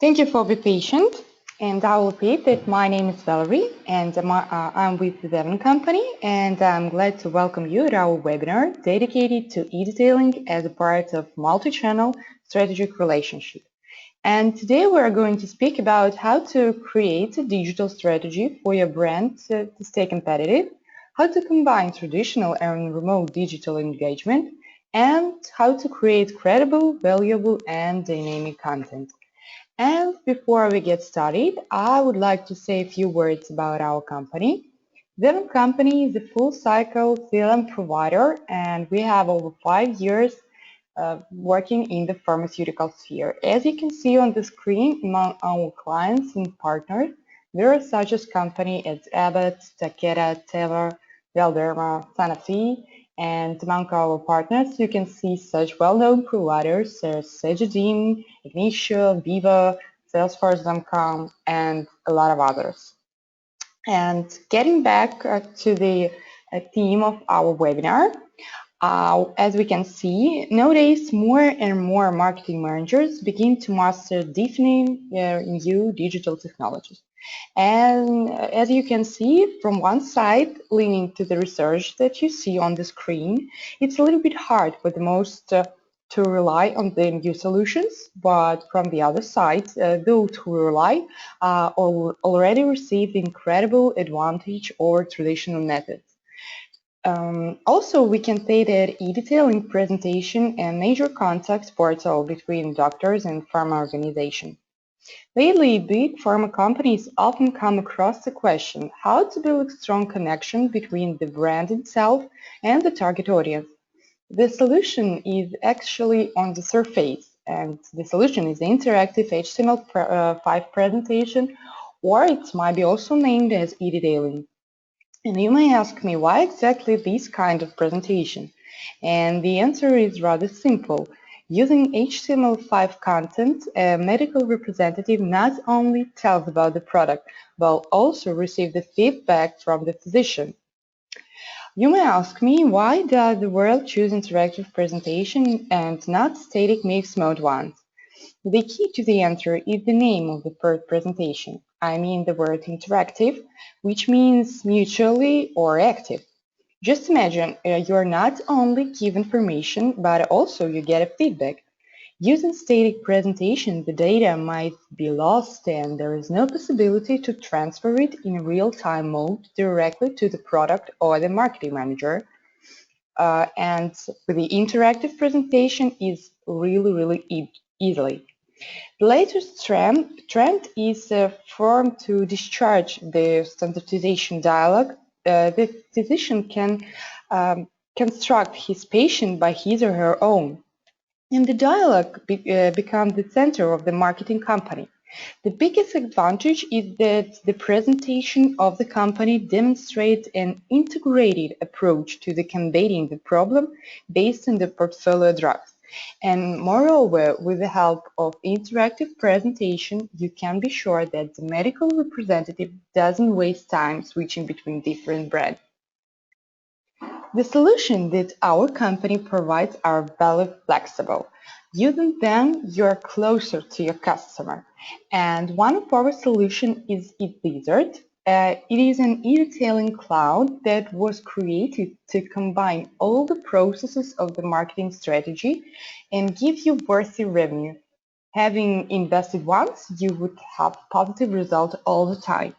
Thank you for being patient. And I will repeat that my name is Valerie, and I'm with the Viseven company, and I'm glad to welcome you to our webinar dedicated to eDetailing as a part of multi-channel strategic relationship. And today we are going to speak about how to create a digital strategy for your brand to stay competitive, how to combine traditional and remote digital engagement, and how to create credible, valuable, and dynamic content. And before we get started, I would like to say a few words about our company. Viseven company is a full-cycle CLM provider, and we have over 5 years working in the pharmaceutical sphere. As you can see on the screen, among our clients and partners, there are such as companies as Abbott, Takeda, Teva, Galderma, Sanofi, and among our partners, you can see such well-known providers as Cegedim, Ignition, Viva, Salesforce.com, and a lot of others. And getting back to the theme of our webinar, as we can see, nowadays more and more marketing managers begin to master defining new digital technologies. And as you can see from one side, leaning to the research that you see on the screen, it's a little bit hard for the most to rely on the new solutions, but from the other side, those who rely already received incredible advantage over traditional methods. Also, we can say that eDetailing presentation a major contact portal between doctors and pharma organizations. Lately, big pharma companies often come across the question how to build a strong connection between the brand itself and the target audience. The solution is actually on the surface, and the solution is the interactive HTML5 presentation, or it might be also named as eDetailing. And you may ask me, why exactly this kind of presentation? And the answer is rather simple. Using HTML5 content, a medical representative not only tells about the product, but also receives the feedback from the physician. You may ask me, why does the world choose interactive presentation and not static mixed mode ones? The key to the answer is the name of the first presentation. I mean the word interactive, which means mutually or active. Just imagine you're not only give information, but also you get a feedback. Using static presentation, the data might be lost and there is no possibility to transfer it in real-time mode directly to the product or the marketing manager. And with the interactive presentation is really easily. The latest trend is formed to discharge the standardization dialogue. The physician can construct his patient by his or her own. And the dialogue becomes the center of the marketing company. The biggest advantage is that the presentation of the company demonstrates an integrated approach to the combating the problem based on the portfolio drugs. And moreover, with the help of interactive presentation, you can be sure that the medical representative doesn't waste time switching between different brands. The solution that our company provides are very flexible. Using them, you're closer to your customer. And one of our solutions is eWizard. It is an eDetailing cloud that was created to combine all the processes of the marketing strategy and give you worthy revenue. Having invested once, you would have positive results all the time.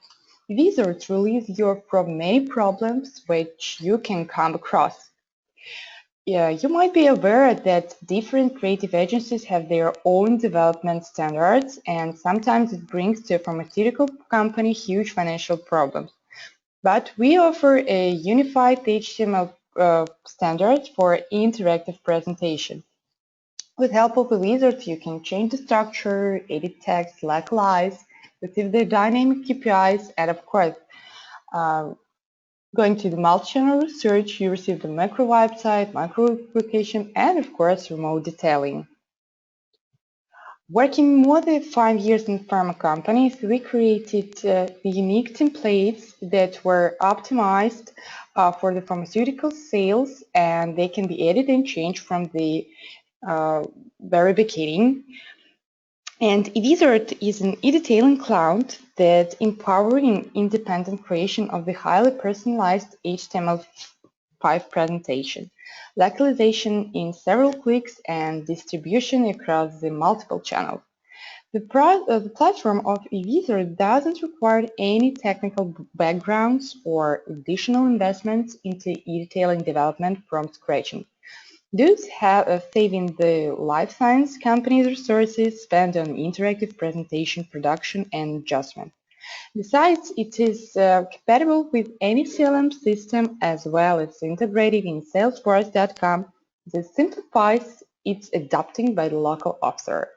eWizard relieves you from many problems which you can come across. Yeah, you might be aware that different creative agencies have their own development standards, and sometimes it brings to a pharmaceutical company huge financial problems. But we offer a unified HTML standard for interactive presentation. With help of eWizard, you can change the structure, edit text, select lines, receive the dynamic KPIs, and of course, going to the multi-channel research, you receive the macro website, macro application, and of course, remote detailing. Working more than 5 years in pharma companies, we created the unique templates that were optimized for the pharmaceutical sales, and they can be edited and changed from the very beginning. And eWizard is an e-detailing cloud that empowering independent creation of the highly personalized HTML5 presentation, localization in several clicks, and distribution across the multiple channels. The platform of eWizard doesn't require any technical backgrounds or additional investments into e-detailing development from scratch. Thus, saving the life science company's resources spent on interactive presentation, production, and adjustment. Besides, it is compatible with any CLM system as well as integrated in Salesforce.com. This simplifies its adopting by the local officer.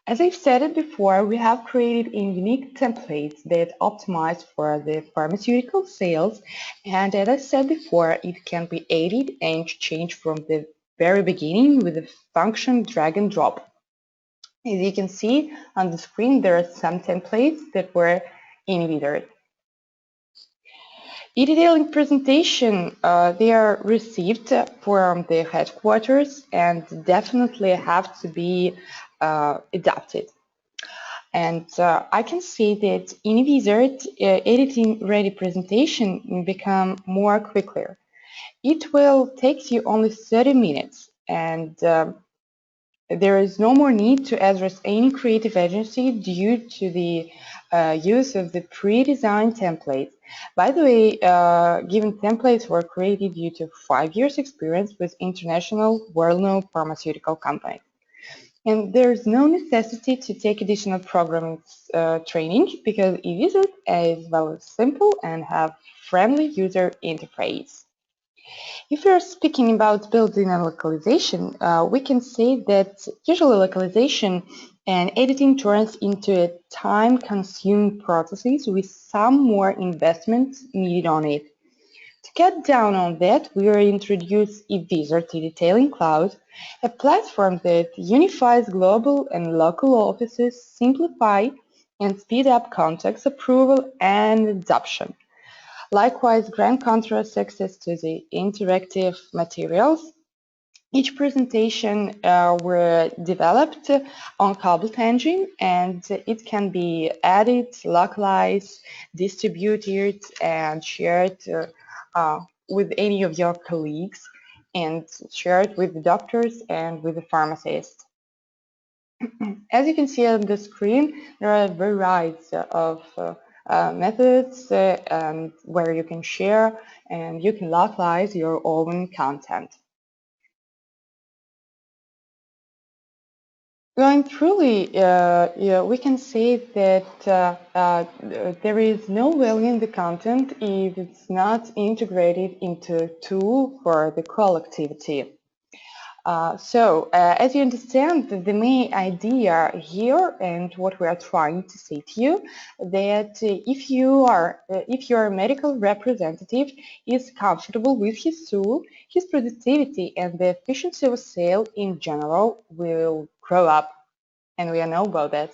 As I've said it before, we have created a unique template that optimized for the pharmaceutical sales, and as I said before, it can be edited and changed from the very beginning with the function drag and drop. As you can see on the screen, there are some templates that were in eDetailing. eDetailing presentation, they are received from the headquarters and definitely have to be adapted. And I can see that in eWizard, editing ready presentation become more quickly. It will take you only 30 minutes, and there is no more need to address any creative agency due to the use of the pre-designed templates. By the way, given templates were created due to 5 years experience with international well-known pharmaceutical companies. And there's no necessity to take additional programming training because eWizard is very simple and have friendly user interface. If we are speaking about building and localization, we can say that usually localization and editing turns into a time-consuming processes with some more investment needed on it. To cut down on that, we will introduce eWizard eDetailing Cloud, a platform that unifies global and local offices, simplify and speed up contacts approval and adoption. Likewise, grant contrast access to the interactive materials. Each presentation were developed on Cobalt Engine, and it can be added, localized, distributed, and shared with any of your colleagues, and shared with the doctors and with the pharmacists. As you can see on the screen, there are varieties of methods where you can share and you can localize your own content. Going truly, we can say that there is no value in the content if it's not integrated into a tool for the call activity. As you understand, the main idea here and what we are trying to say to you, that if your medical representative is comfortable with his tool, his productivity and the efficiency of sale in general will grow up, and we all know about that.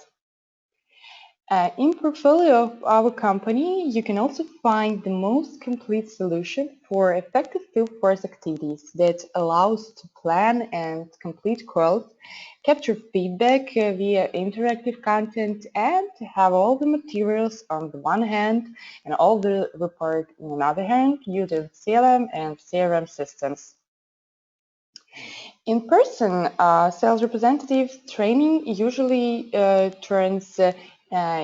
In portfolio of our company, you can also find the most complete solution for effective field force activities that allows to plan and complete calls, capture feedback via interactive content, and have all the materials on the one hand and all the report on the other hand using CLM and CRM systems. In person, sales representative training usually turns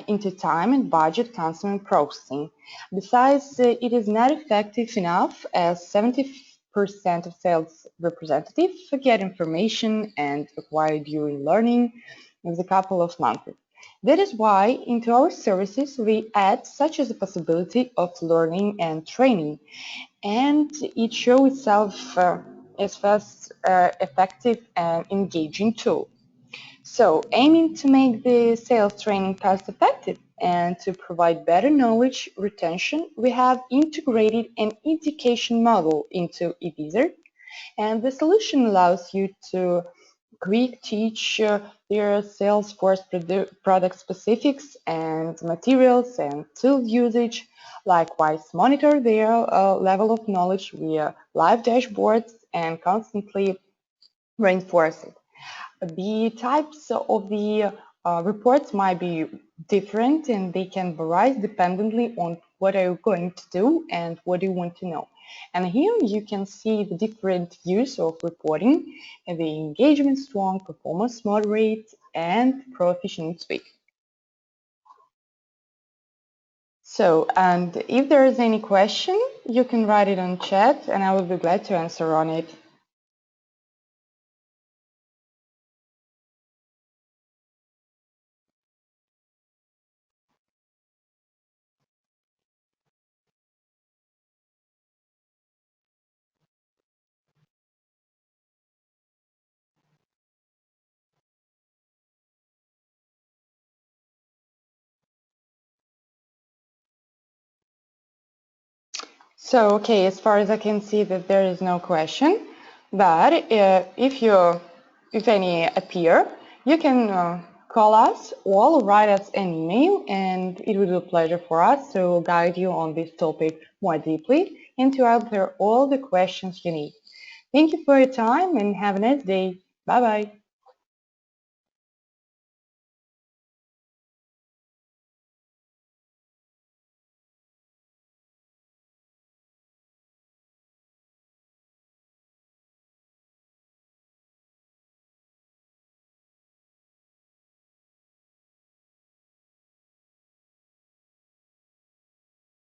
into time and budget constant processing. Besides, it is not effective enough as 70% of sales representatives forget information and acquire during learning with a couple of months. That is why into our services we add such as a possibility of learning and training, and it shows itself as fast, effective and engaging tool. So, aiming to make the sales training cost effective and to provide better knowledge retention, we have integrated an education model into eWizard, and the solution allows you to quick teach their Salesforce product specifics and materials and tool usage. Likewise, monitor their level of knowledge via live dashboards and constantly reinforce it. The types of the reports might be different and they can vary dependently on what are you going to do and what do you want to know. And here you can see the different views of reporting, and the engagement strong, performance moderate, and proficient weak. So, and if there is any question, you can write it on chat and I will be glad to answer on it. So, okay, as far as I can see that there is no question, but if any appear, you can call us or write us an email, and it will be a pleasure for us to guide you on this topic more deeply and to answer all the questions you need. Thank you for your time and have a nice day. Bye-bye.